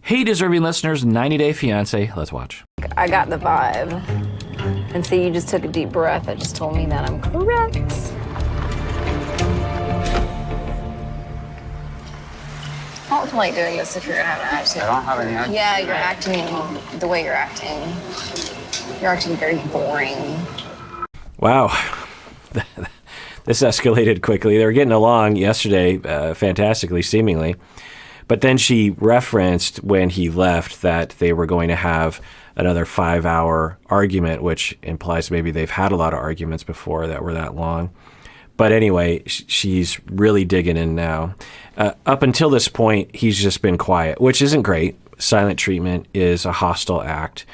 Hey, deserving listeners, 90 Day Fiancé. Let's watch. I got the vibe. And see, you just took a deep breath. That just told me that I'm correct. I don't feel like doing this if you're gonna have an attitude. I don't have any attitude. Yeah, you're acting the way you're acting. You're acting very boring. Wow. This escalated quickly. They were getting along yesterday, fantastically, seemingly. But then she referenced when he left that they were going to have another 5-hour argument, which implies maybe they've had a lot of arguments before that were that long. But anyway, she's really digging in now. Up until this point, he's just been quiet, which isn't great. Silent treatment is a hostile act.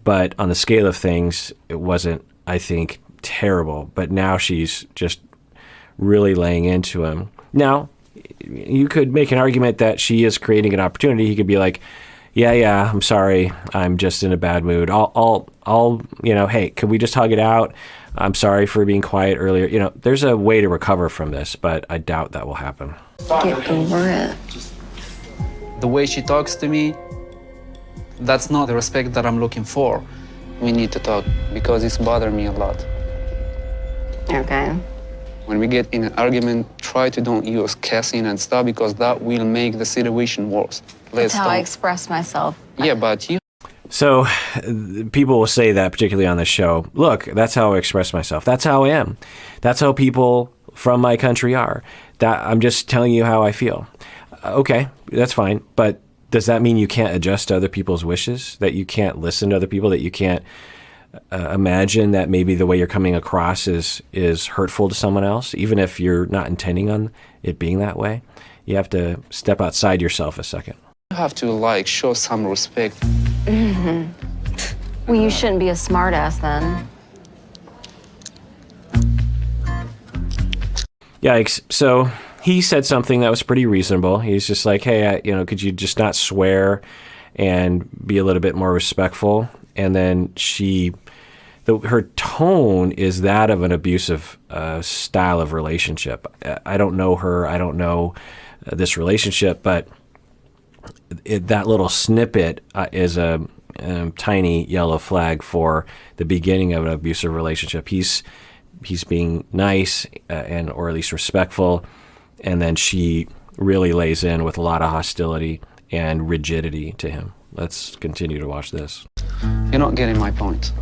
But on the scale of things, it wasn't, I think, terrible. But now she's just really laying into him. Now, you could make an argument that she is creating an opportunity. He could be like, yeah, I'm sorry. I'm just in a bad mood. I'll, hey, could we just hug it out? I'm sorry for being quiet earlier. There's a way to recover from this, but I doubt that will happen. Get over it. The way she talks to me, that's not the respect that I'm looking for. We need to talk because it's bothering me a lot. Okay. When we get in an argument, try to don't use cussing and stuff because that will make the situation worse. That's how I express myself. Yeah, but you... So people will say that, particularly on this show, look, that's how I express myself. That's how I am. That's how people from my country are. That I'm just telling you how I feel. Okay, that's fine. But does that mean you can't adjust to other people's wishes? That you can't listen to other people? That you can't imagine that maybe the way you're coming across is hurtful to someone else, even if you're not intending on it being that way? You have to step outside yourself a second. You have to, show some respect. Mm-hmm. Well, you shouldn't be a smartass then. Yikes. So he said something that was pretty reasonable. He's just like, hey, could you just not swear and be a little bit more respectful? And then her tone is that of an abusive style of relationship. I don't know her. I don't know this relationship, but that little snippet is a tiny yellow flag for the beginning of an abusive relationship. He's being nice or at least respectful, and then she really lays in with a lot of hostility and rigidity to him. Let's continue to watch this. You're not getting my point.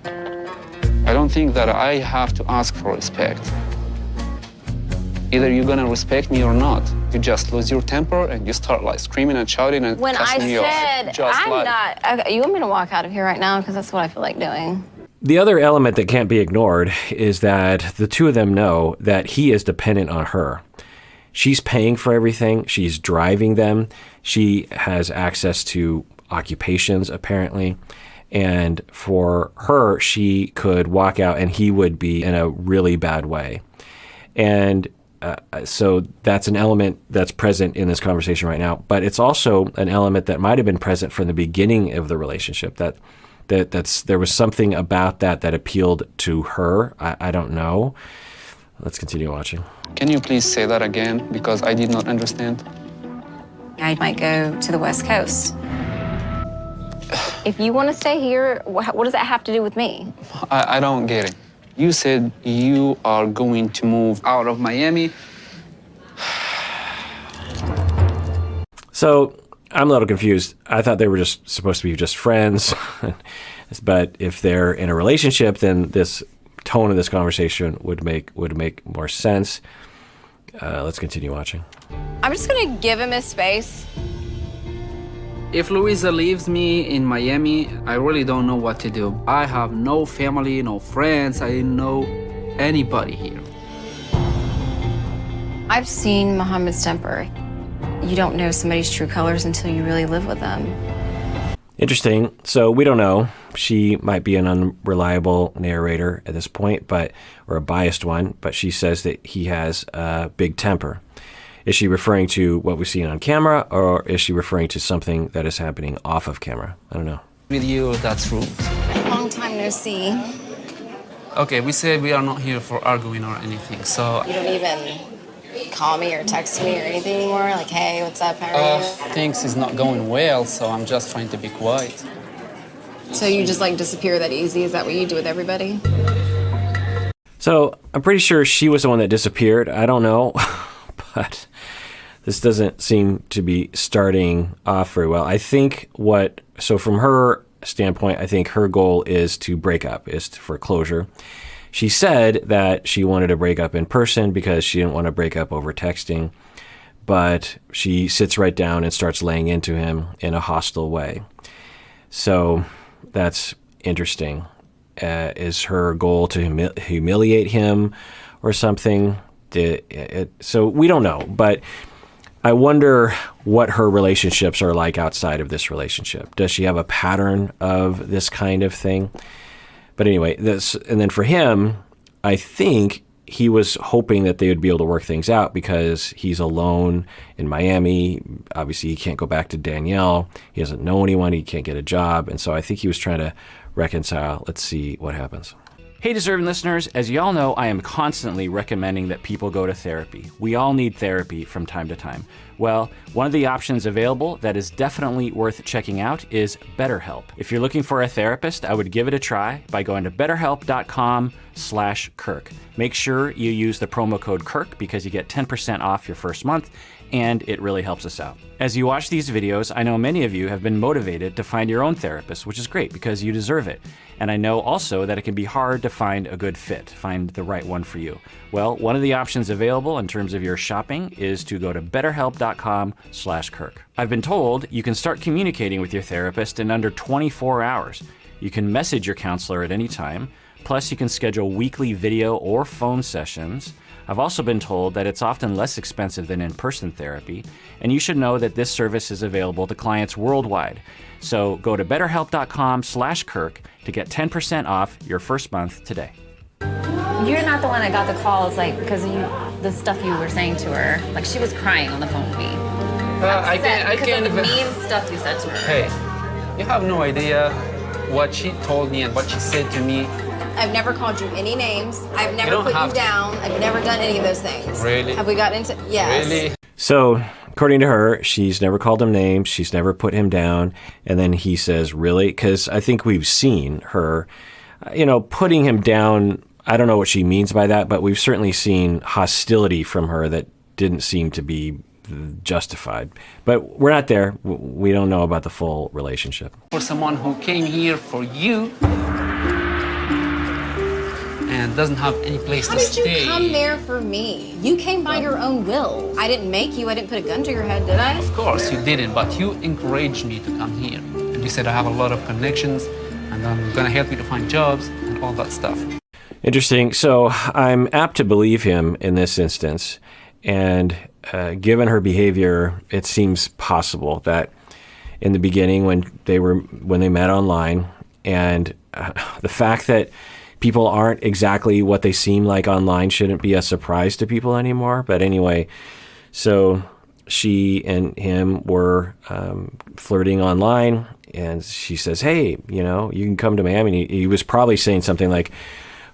I don't think that I have to ask for respect. Either you're gonna respect me or not. You just lose your temper and you start screaming and shouting and cussing me off. When I said I'm not, okay, you want me to walk out of here right now because that's what I feel like doing. The other element that can't be ignored is that the two of them know that he is dependent on her. She's paying for everything. She's driving them. She has access to occupations, apparently. And for her, she could walk out and he would be in a really bad way. And so that's an element that's present in this conversation right now. But it's also an element that might have been present from the beginning of the relationship. There was something about that appealed to her. I don't know. Let's continue watching. Can you please say that again? Because I did not understand. I might go to the West Coast. If you want to stay here, what does that have to do with me? I don't get it. You said you are going to move out of Miami. So I'm a little confused. I thought they were just supposed to be just friends. But if they're in a relationship, then this tone of this conversation would make more sense. Let's continue watching. I'm just going to give him his space. If Louisa leaves me in Miami, I really don't know what to do. I have no family, no friends. I didn't know anybody here. I've seen Mohamed's temper. You don't know somebody's true colors until you really live with them. Interesting. So we don't know. She might be an unreliable narrator at this point, or a biased one, but she says that he has a big temper. Is she referring to what we've seen on camera, or is she referring to something that is happening off of camera? I don't know. With you, that's rude. Long time no see. Okay, we said we are not here for arguing or anything, so... You don't even call me or text me or anything anymore? Like, hey, what's up? How are you? Things is not going well, so I'm just trying to be quiet. So you just like disappear that easy? Is that what you do with everybody? So I'm pretty sure she was the one that disappeared. I don't know, but this doesn't seem to be starting off very well. I think so from her standpoint, I think her goal is to break up, for closure. She said that she wanted to break up in person because she didn't want to break up over texting, but she sits right down and starts laying into him in a hostile way. So that's interesting. Is her goal to humiliate him or something? So we don't know, but I wonder what her relationships are like outside of this relationship. Does she have a pattern of this kind of thing? But anyway, and then for him, I think he was hoping that they would be able to work things out because he's alone in Miami. Obviously, he can't go back to Danielle. He doesn't know anyone. He can't get a job. And so I think he was trying to reconcile. Let's see what happens. Hey, deserving listeners, as you all know, I am constantly recommending that people go to therapy. We all need therapy from time to time. Well, one of the options available that is definitely worth checking out is BetterHelp. If you're looking for a therapist, I would give it a try by going to betterhelp.com/Kirk. Make sure you use the promo code Kirk because you get 10% off your first month, and it really helps us out. As you watch these videos, I know many of you have been motivated to find your own therapist, which is great because you deserve it. And I know also that it can be hard to find a good fit, find the right one for you. Well, one of the options available in terms of your shopping is to go to betterhelp.com/Kirk. I've been told you can start communicating with your therapist in under 24 hours. You can message your counselor at any time. Plus, you can schedule weekly video or phone sessions. I've also been told that it's often less expensive than in-person therapy, and you should know that this service is available to clients worldwide. So go to betterhelp.com/Kirk to get 10% off your first month today. You're not the one that got the calls, like, because of the stuff you were saying to her. Like, she was crying on the phone with me. I can't Because of the even... mean stuff you said to her. Hey, you have no idea what she told me and what she said to me. I've never called you any names. I've never don't put have you to. down. I've never done any of those things. Really? Have we gotten into... Yes. Really? So, according to her, she's never called him names. She's never put him down. And then he says, really? Because I think we've seen her, putting him down. I don't know what she means by that, but we've certainly seen hostility from her that didn't seem to be justified. But we're not there. We don't know about the full relationship. For someone who came here for you and doesn't have any place How to did stay. you come there for me? You came by your own will. I didn't make you. I didn't put a gun to your head, did I? Of course you didn't, but you encouraged me to come here. And you said I have a lot of connections and I'm gonna help you to find jobs and all that stuff. Interesting. So I'm apt to believe him in this instance. And given her behavior, it seems possible that in the beginning when they met online, and the fact that people aren't exactly what they seem like online shouldn't be a surprise to people anymore. But anyway, so she and him were flirting online, and she says, hey, you can come to Miami. And he was probably saying something like,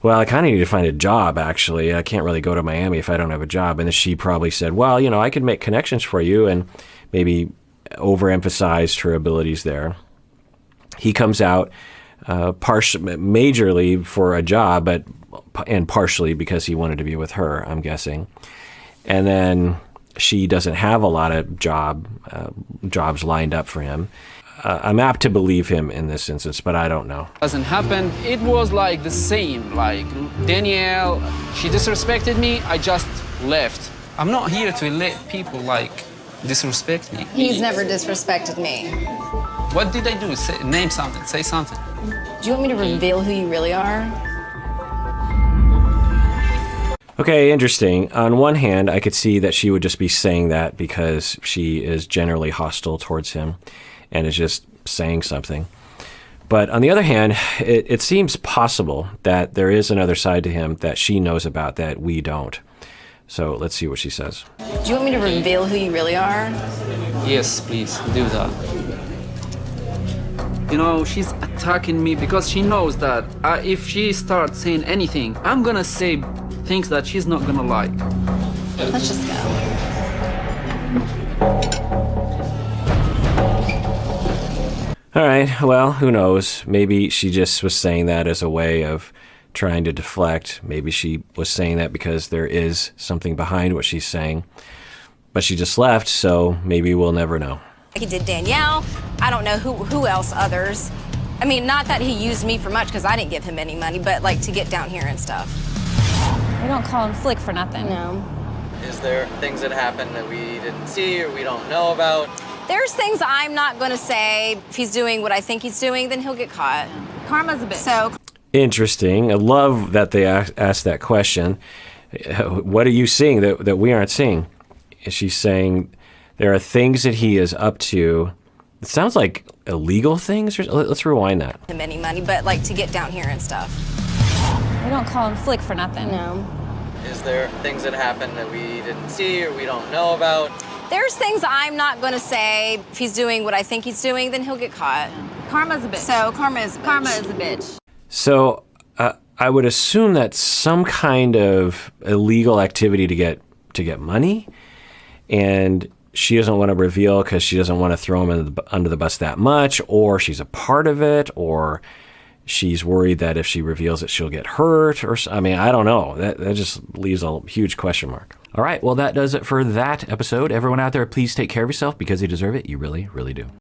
well, I kind of need to find a job, actually. I can't really go to Miami if I don't have a job. And then she probably said, well, I could make connections for you, and maybe overemphasized her abilities there. He comes out majorly for a job, and partially because he wanted to be with her, I'm guessing. And then she doesn't have a lot of jobs lined up for him. I'm apt to believe him in this instance, but I don't know. Doesn't happen. It was like the same. Like Danielle, she disrespected me. I just left. I'm not here to let people disrespect me. He's never disrespected me. What did I do? Name something. Say something. Do you want me to reveal who you really are? Okay, interesting. On one hand, I could see that she would just be saying that because she is generally hostile towards him and is just saying something. But on the other hand, it seems possible that there is another side to him that she knows about that we don't. So let's see what she says. Do you want me to reveal who you really are? Yes, please, do that. She's attacking me because she knows that if she starts saying anything, I'm gonna say things that she's not gonna like. Let's just go. All right, well, who knows? Maybe she just was saying that as a way of trying to deflect. Maybe she was saying that because there is something behind what she's saying. But she just left, so maybe we'll never know. He did Danielle. I don't know who else others. I mean, not that he used me for much because I didn't give him any money, but like to get down here and stuff. We don't call him Slick for nothing. No. Is there things that happen that we didn't see or we don't know about? There's things I'm not going to say. If he's doing what I think he's doing, then he'll get caught. Karma's a bitch. So Interesting. I love that they asked that question. What are you seeing that we aren't seeing? She's saying there are things that he is up to. It sounds like illegal things. Let's rewind that. him any money, but like to get down here and stuff. We don't call him Slick for nothing. No. Is there things that happen that we didn't see or we don't know about? There's things I'm not going to say. If he's doing what I think he's doing, then he'll get caught. Karma's a bitch. So karma is a bitch. Karma is a bitch. So I would assume that's some kind of illegal activity to get money, and she doesn't want to reveal because she doesn't want to throw him under the bus that much, or she's a part of it, or she's worried that if she reveals it, she'll get hurt, or I mean, I don't know. That just leaves a huge question mark. All right, well, that does it for that episode. Everyone out there, please take care of yourself because you deserve it. You really, really do.